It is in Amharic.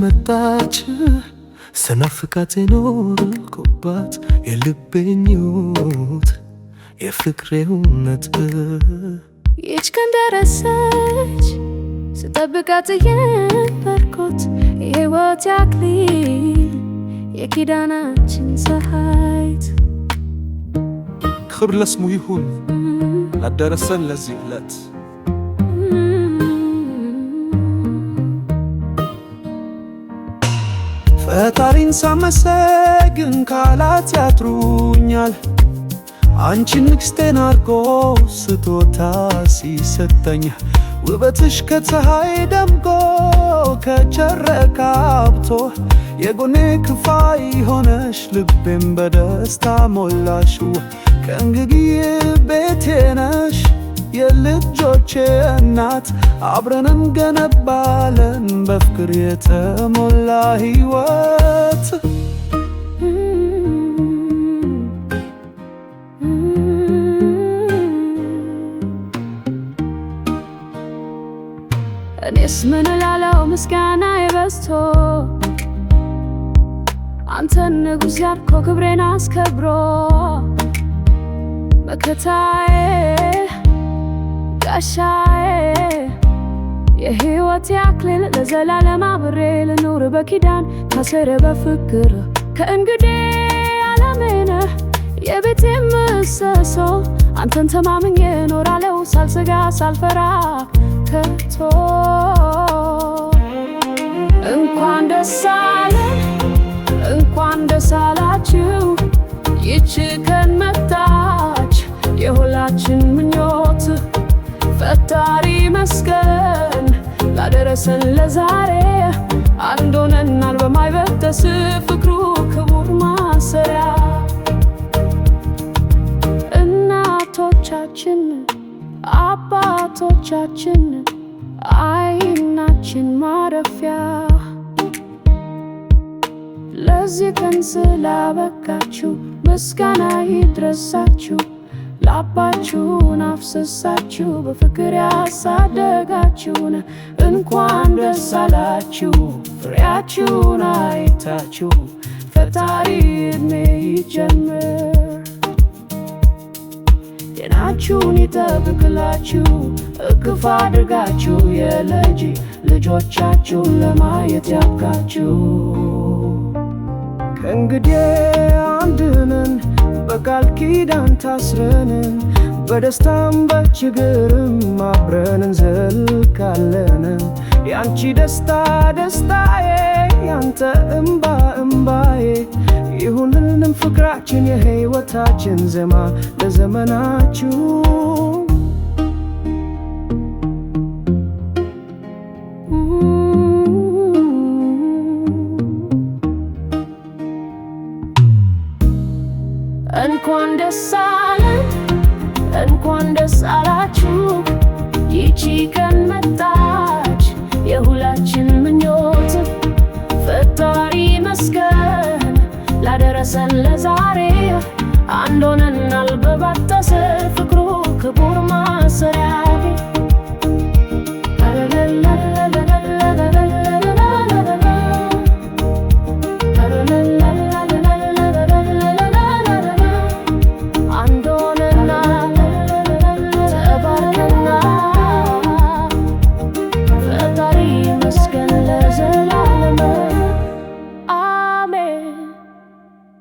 መጣች ስናፍቃት የኖርኩባት የልቤን ሕይወት የፍቅሬ እውነት ይች ቀን ደረሰች ስጠብቃት የነበርኩት የሕይወት አክሊል የኪዳናችን ፀሐይት ክብር ለስሙ ይሁን ላደረሰን ለዚህ ዕለት ፈጣሪን ሳመሰግን ቃላት ያጥሩኛል አንቺን ንግሥቴን አድርጎ ስጦታ ሲሰጠኝ ውበትሽ ከፀሐይ ደምቆ ከጨረቃ አብቶ የጎኔ ክፋይ ሆነሽ ልቤም በደስታ ሞላሽው ከእንግዲህ ቤቴ ነሽ የልጆቼ እናት አብረን እንገነባለን በፍቅር የተሞላ ሕይወት እኔስ ምን እላለሁ ምስጋናዬ በዝቶ አንተን ንጉሥ ያልከው ክብሬን አስከብሮ መከታዬ ጋሻዬ የሕይወቴ አክሊል ለዘላለም አብሬ ልኑር በኪዳን ታስሬ በፍቅር ከእንግዲህ ዓለሜ ነህ የቤቴ ምሰሶ አንተን ተማምኜ እኖራለሁ ሳልሰጋ ሳልፈራ ከቶ እንኳን ደስ አለን እንኳን ደስ አላችሁ ይች ቀን መጣች የሁላችን ምኞት ፈጣሪ መስገን ላደረሰን ለዛሬ አንድ ሆነናል በማይበጠስ ፍቅሩ ክቡር ማሰሪያ እናቶቻችን አባቶቻችን አይናችን ማረፊያ ለዚህ ቀን ስላበቃችሁ ምስጋና ይድረሳችሁ ላባችሁን አፍስሳችሁ በፍቅር ያሳደጋችሁን እንኳን ደስ አላችሁ ፍሬያችሁን አይታችሁ ፈጣሪ ዕድሜ ይጨምር ጤናችሁን ይጠብቅላችሁ እቅፍ አድርጋችሁ የልጅ ልጆቻችሁን ለማየት ያብቃችሁ ከእንግዲህ አንድ ነን በቃል ኪዳን ታስረን በደስታም በችግርም አብረን እንዘልቃለን ያንቺ ደስታ ደስታዬ ያንተ እምባ እምባዬ ይሁንልን ፍቅራችን የሕይወታችን ዜማ ለዘመናችሁ እንኳን ደስ አለን እንኳን ደስ አላችሁ ይቺ ቀን መጣች የሁላችን ምኞት ፈጣሪ መስገን ላደረሰን ለዛሬ አንድ ሆነናል በባጠሰ ፍቅሩ ክቡር ማሰሪያ